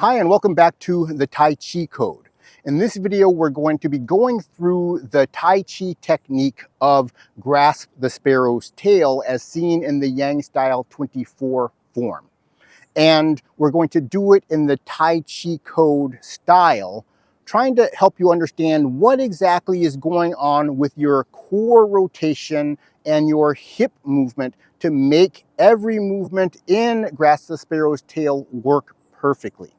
Hi, and welcome back to the Tai Chi Code. In this video, we're going to be going through the Tai Chi technique of grasp the sparrow's tail as seen in the Yang Style 24 form. And we're going to do it in the Tai Chi Code style, trying to help you understand what exactly is going on with your core rotation and your hip movement to make every movement in grasp the sparrow's tail work perfectly.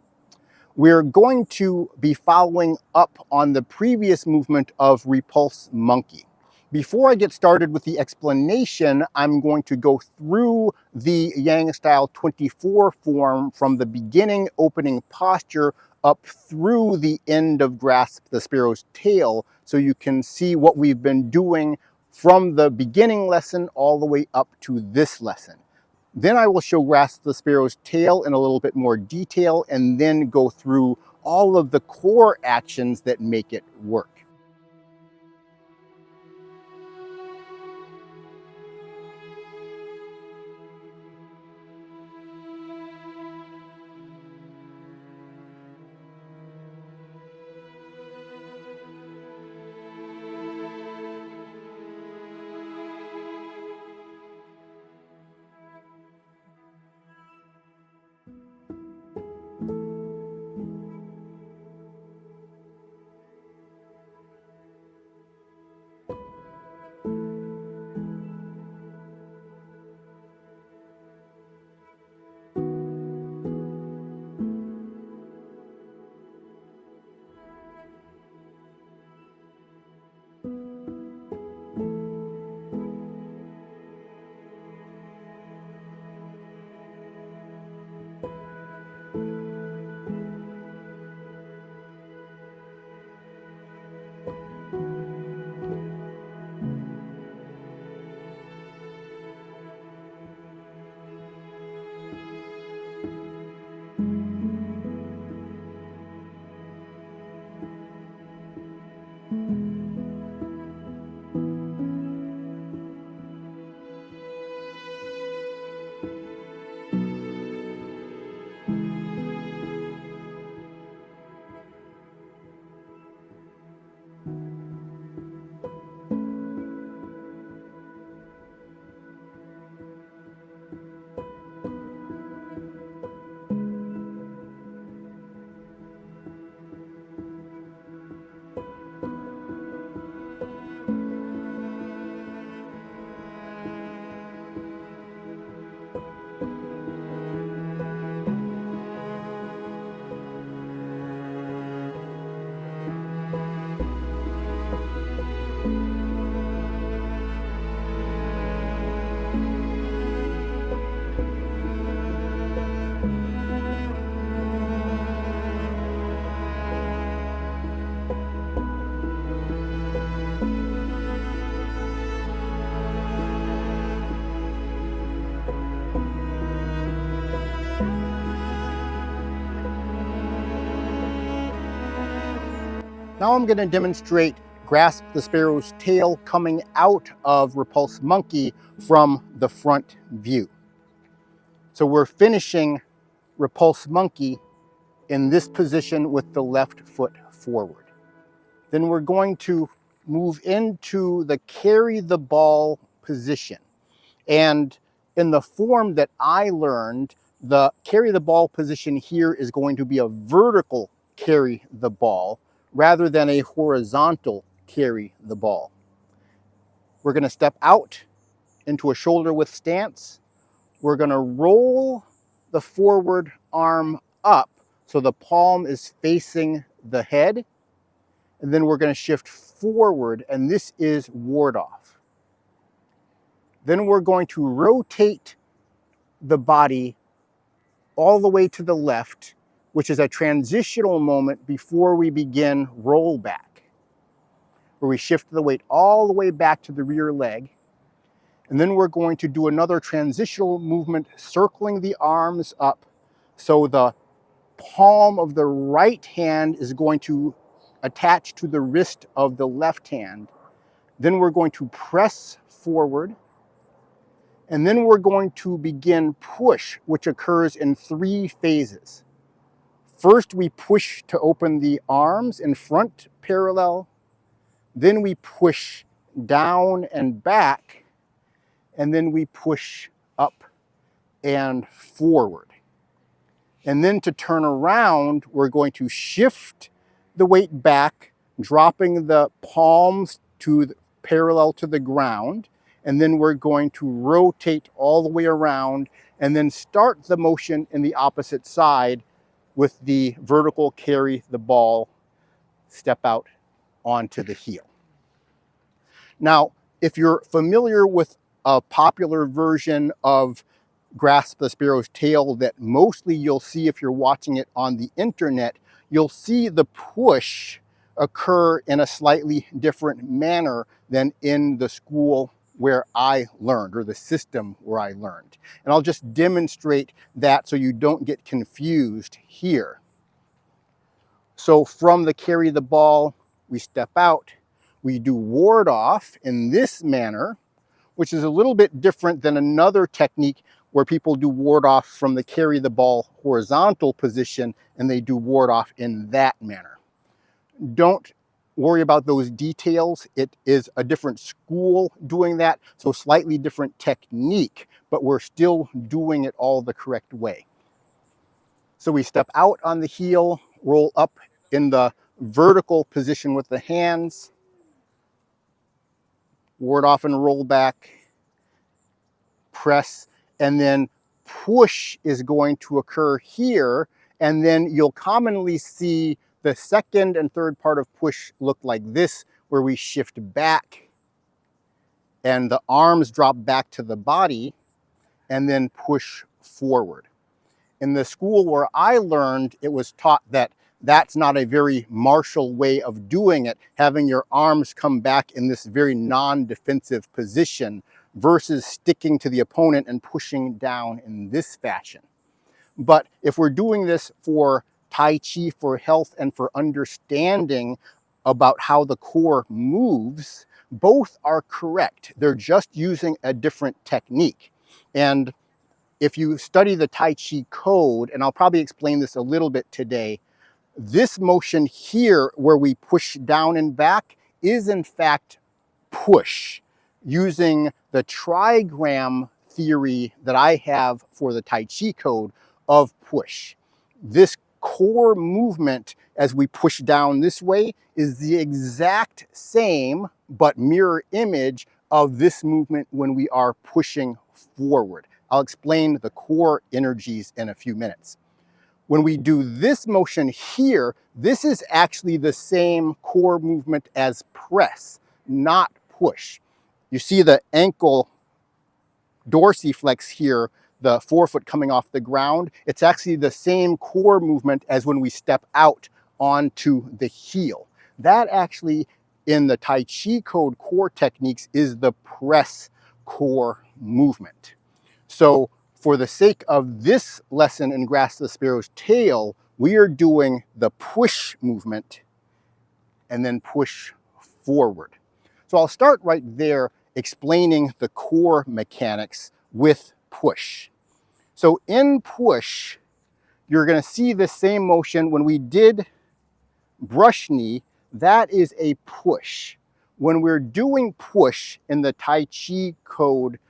We're going to be following up on the previous movement of Repulse Monkey. Before I get started with the explanation, I'm going to go through the Yang Style 24 form from the beginning opening posture up through the end of grasp the sparrow's tail so you can see what we've been doing from the beginning lesson all the way up to this lesson. Then I will show grasp the sparrow's tail in a little bit more detail and then go through all of the core actions that make it work. Now I'm going to demonstrate grasp the sparrow's tail coming out of Repulse Monkey from the front view. So we're finishing Repulse Monkey in this position with the left foot forward. Then we're going to move into the carry the ball position. And in the form that I learned, the carry the ball position here is going to be a vertical carry the ball rather than a horizontal carry the ball. We're going to step out into a shoulder width stance. We're going to roll the forward arm up so the palm is facing the head. And then we're going to shift forward, and this is ward off. Then we're going to rotate the body all the way to the left, which is a transitional moment before we begin roll back, where we shift the weight all the way back to the rear leg. And then we're going to do another transitional movement, circling the arms up. So the palm of the right hand is going to attach to the wrist of the left hand. Then we're going to press forward. And then we're going to begin push, which occurs in 3 phases. First, we push to open the arms in front parallel. Then we push down and back. And then we push up and forward. And then to turn around, we're going to shift the weight back, dropping the palms parallel to the ground. And then we're going to rotate all the way around and then start the motion in the opposite side with the vertical carry the ball, step out onto the heel. Now, if you're familiar with a popular version of Grasp the Sparrow's Tail that mostly you'll see if you're watching it on the internet, you'll see the push occur in a slightly different manner than in the school where I learned, or the system where I learned. And I'll just demonstrate that so you don't get confused here. So from the carry the ball, we step out, we do ward off in this manner, which is a little bit different than another technique where people do ward off from the carry the ball horizontal position and they do ward off in that manner. Don't worry about those details. It is a different school doing that, so slightly different technique, but we're still doing it all the correct way. So we step out on the heel, roll up in the vertical position with the hands, ward off and roll back, press, and then push is going to occur here. And then you'll commonly see the second and third part of push look like this, where we shift back and the arms drop back to the body and then push forward. In the school where I learned, it was taught that that's not a very martial way of doing it, having your arms come back in this very non-defensive position versus sticking to the opponent and pushing down in this fashion. But if we're doing this for Tai Chi, for health, and for understanding about how the core moves, both are correct. They're just using a different technique. And if you study the Tai Chi Code, and I'll probably explain this a little bit today, this motion here where we push down and back is in fact push, using the trigram theory that I have for the Tai Chi Code of push. This core movement as we push down this way is the exact same but mirror image of this movement when we are pushing forward. I'll explain the core energies in a few minutes. When we do this motion here, this is actually the same core movement as press, not push. You see the ankle dorsiflex here, the forefoot coming off the ground. It's actually the same core movement as when we step out onto the heel. That actually, in the Tai Chi Code core techniques, is the press core movement. So for the sake of this lesson in Grasp the Sparrow's Tail, we are doing the push movement and then push forward. So I'll start right there explaining the core mechanics with push. So in push, you're going to see the same motion when we did brush knee. That is a push. When we're doing push in the Tai Chi Code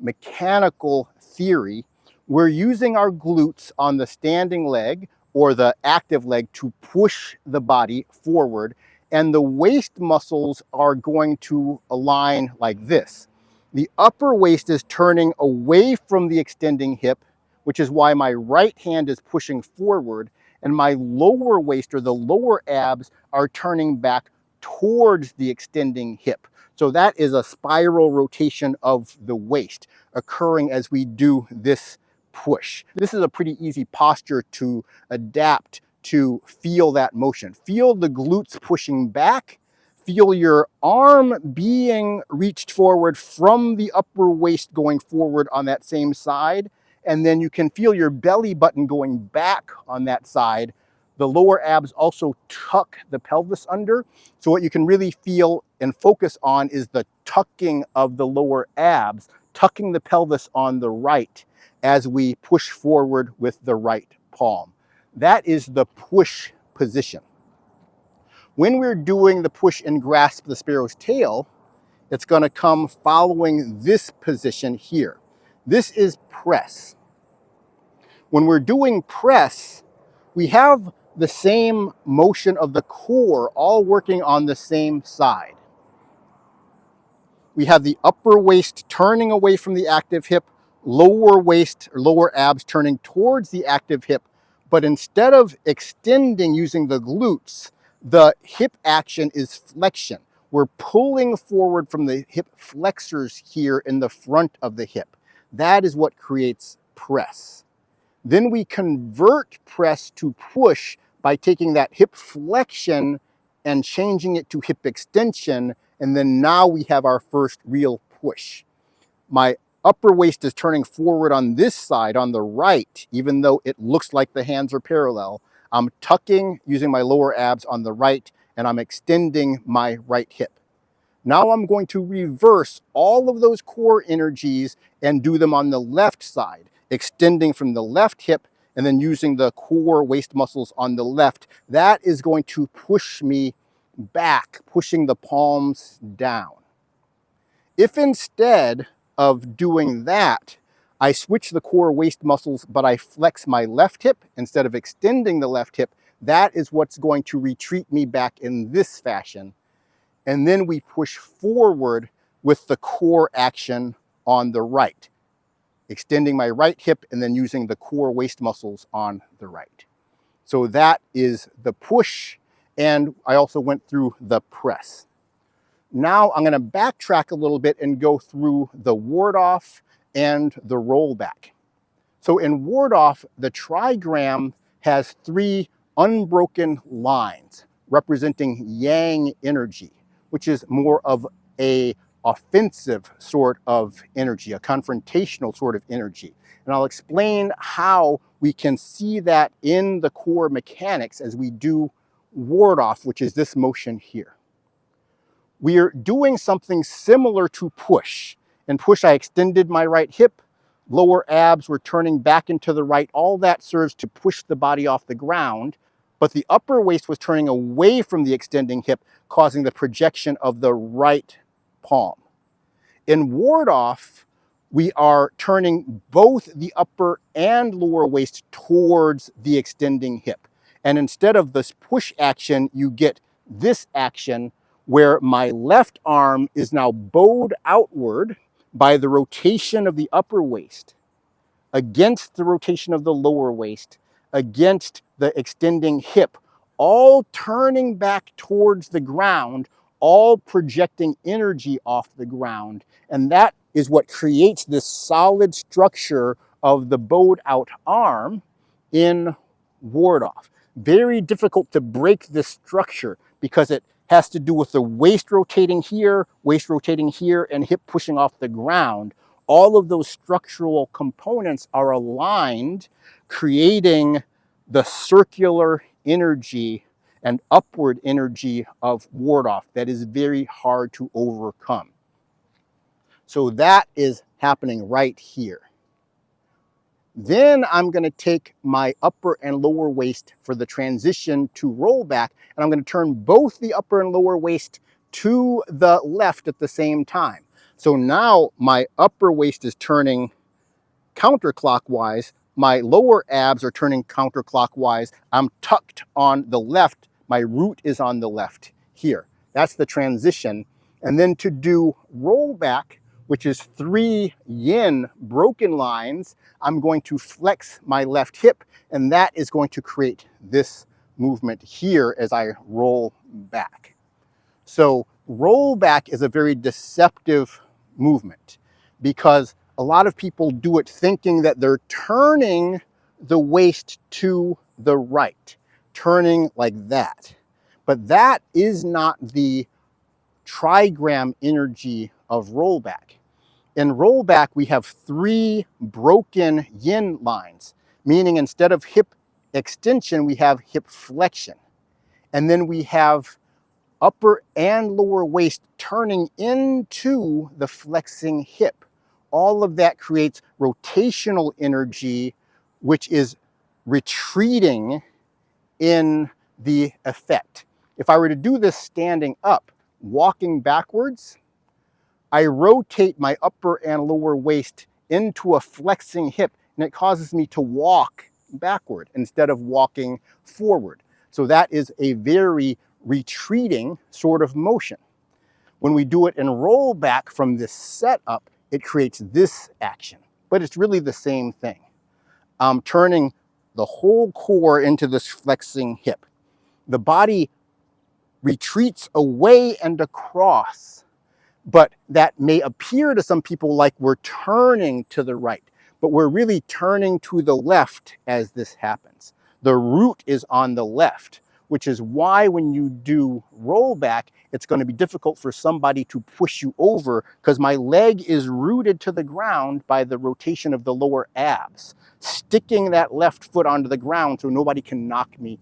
mechanical theory, we're using our glutes on the standing leg or the active leg to push the body forward, and the waist muscles are going to align like this. The upper waist is turning away from the extending hip, which is why my right hand is pushing forward, and my lower waist or the lower abs are turning back towards the extending hip. So that is a spiral rotation of the waist occurring as we do this push. This is a pretty easy posture to adapt to feel that motion. Feel the glutes pushing back. Feel your arm being reached forward from the upper waist going forward on that same side. And then you can feel your belly button going back on that side. The lower abs also tuck the pelvis under. So what you can really feel and focus on is the tucking of the lower abs, tucking the pelvis on the right as we push forward with the right palm. That is the push position. When we're doing the push and grasp the sparrow's tail, it's going to come following this position here. This is press. When we're doing press, we have the same motion of the core all working on the same side. We have the upper waist turning away from the active hip, lower waist or lower abs turning towards the active hip. But instead of extending using the glutes, the hip action is flexion. We're pulling forward from the hip flexors here in the front of the hip. That is what creates press. Then we convert press to push by taking that hip flexion and changing it to hip extension. And then now we have our first real push. My upper waist is turning forward on this side, on the right, even though it looks like the hands are parallel. I'm tucking using my lower abs on the right, and I'm extending my right hip. Now I'm going to reverse all of those core energies and do them on the left side, extending from the left hip and then using the core waist muscles on the left. That is going to push me back, pushing the palms down. If instead of doing that, I switch the core waist muscles, but I flex my left hip instead of extending the left hip, that is what's going to retreat me back in this fashion. And then we push forward with the core action on the right, extending my right hip and then using the core waist muscles on the right. So that is the push, and I also went through the press. Now I'm going to backtrack a little bit and go through the ward off and the roll back. So in ward off, the trigram has 3 unbroken lines representing yang energy, which is more of a offensive sort of energy, a confrontational sort of energy. And I'll explain how we can see that in the core mechanics as we do ward off, which is this motion here. We are doing something similar to push. In push, I extended my right hip, lower abs were turning back into the right. All that serves to push the body off the ground, but the upper waist was turning away from the extending hip, causing the projection of the right palm. In ward off, we are turning both the upper and lower waist towards the extending hip. And instead of this push action, you get this action where my left arm is now bowed outward by the rotation of the upper waist against the rotation of the lower waist, against the extending hip, all turning back towards the ground, all projecting energy off the ground. And that is what creates this solid structure of the bowed out arm in ward off. Very difficult to break this structure because it has to do with the waist rotating here, and hip pushing off the ground. All of those structural components are aligned, creating the circular energy and upward energy of ward off that is very hard to overcome. So that is happening right here. Then I'm going to take my upper and lower waist for the transition to roll back, and I'm going to turn both the upper and lower waist to the left at the same time. So now my upper waist is turning counterclockwise, my lower abs are turning counterclockwise, I'm tucked on the left, my root is on the left here. That's the transition. And then to do roll back, which is 3 yin broken lines, I'm going to flex my left hip, and that is going to create this movement here as I roll back. So roll back is a very deceptive movement because a lot of people do it thinking that they're turning the waist to the right, turning like that. But that is not the trigram energy of rollback. In rollback, we have 3 broken yin lines, meaning instead of hip extension, we have hip flexion. And then we have upper and lower waist turning into the flexing hip. All of that creates rotational energy, which is retreating in the effect. If I were to do this standing up, walking backwards, I rotate my upper and lower waist into a flexing hip, and it causes me to walk backward instead of walking forward. So that is a very retreating sort of motion. When we do it in roll back from this setup, it creates this action, but it's really the same thing. I'm turning the whole core into this flexing hip. The body retreats away and across, but that may appear to some people like we're turning to the right, but we're really turning to the left as this happens. The root is on the left, which is why when you do roll back, it's going to be difficult for somebody to push you over because my leg is rooted to the ground by the rotation of the lower abs, sticking that left foot onto the ground so nobody can knock me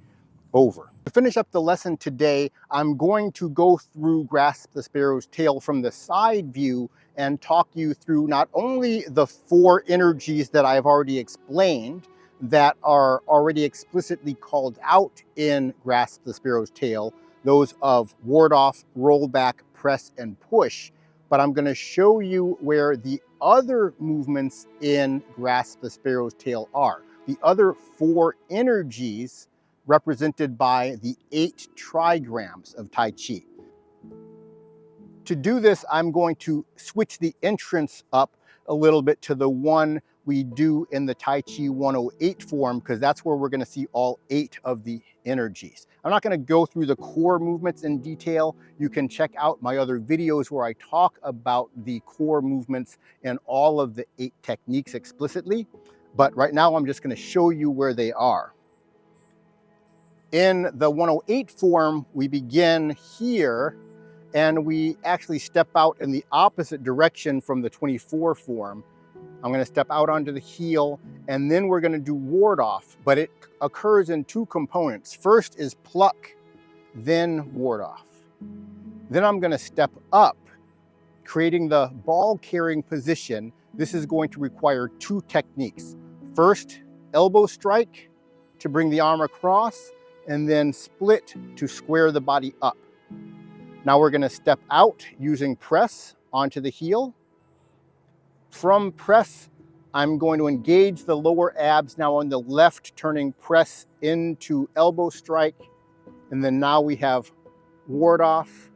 over. To finish up the lesson today, I'm going to go through Grasp the Sparrow's Tail from the side view and talk you through not only the 4 energies that I've already explained that are already explicitly called out in Grasp the Sparrow's Tail, those of ward off, roll back, press, and push, but I'm going to show you where the other movements in Grasp the Sparrow's Tail are. The other 4 energies represented by the 8 trigrams of Tai Chi. To do this, I'm going to switch the entrance up a little bit to the one we do in the Tai Chi 108 form, because that's where we're going to see all 8 of the energies. I'm not going to go through the core movements in detail. You can check out my other videos where I talk about the core movements and all of the 8 techniques explicitly. But right now, I'm just going to show you where they are. In the 108 form, we begin here and we actually step out in the opposite direction from the 24 form. I'm going to step out onto the heel and then we're going to do ward off, but it occurs in 2 components. First is pluck, then ward off. Then I'm going to step up, creating the ball carrying position. This is going to require 2 techniques. First, elbow strike to bring the arm across, and then split to square the body up. Now we're going to step out using press onto the heel. From press, I'm going to engage the lower abs now on the left, turning press into elbow strike. And then now we have ward off.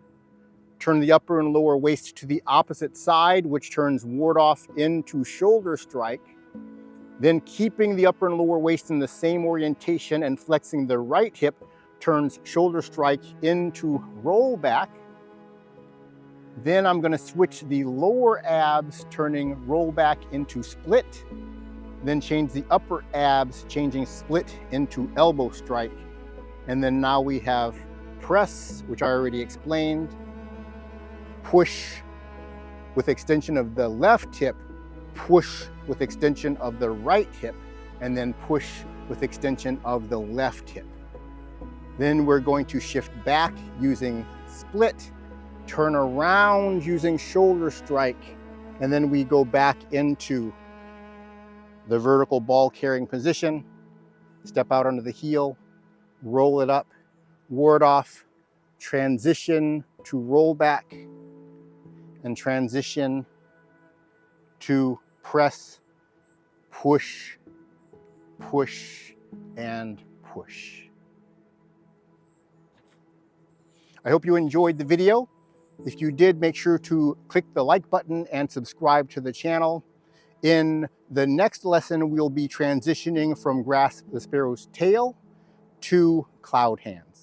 Turn the upper and lower waist to the opposite side, which turns ward off into shoulder strike. Then keeping the upper and lower waist in the same orientation and flexing the right hip turns shoulder strike into roll back. Then I'm going to switch the lower abs, turning roll back into split. Then change the upper abs, changing split into elbow strike. And then now we have press, which I already explained. Push with extension of the left hip, push with extension of the right hip, and then push with extension of the left hip. Then we're going to shift back using split, turn around using shoulder strike, and then we go back into the vertical ball carrying position, step out onto the heel, roll it up, ward off, transition to roll back, and transition to press, push, push, and push. I hope you enjoyed the video. If you did, make sure to click the like button and subscribe to the channel. In the next lesson, we'll be transitioning from Grasp the Sparrow's Tail to Cloud Hands.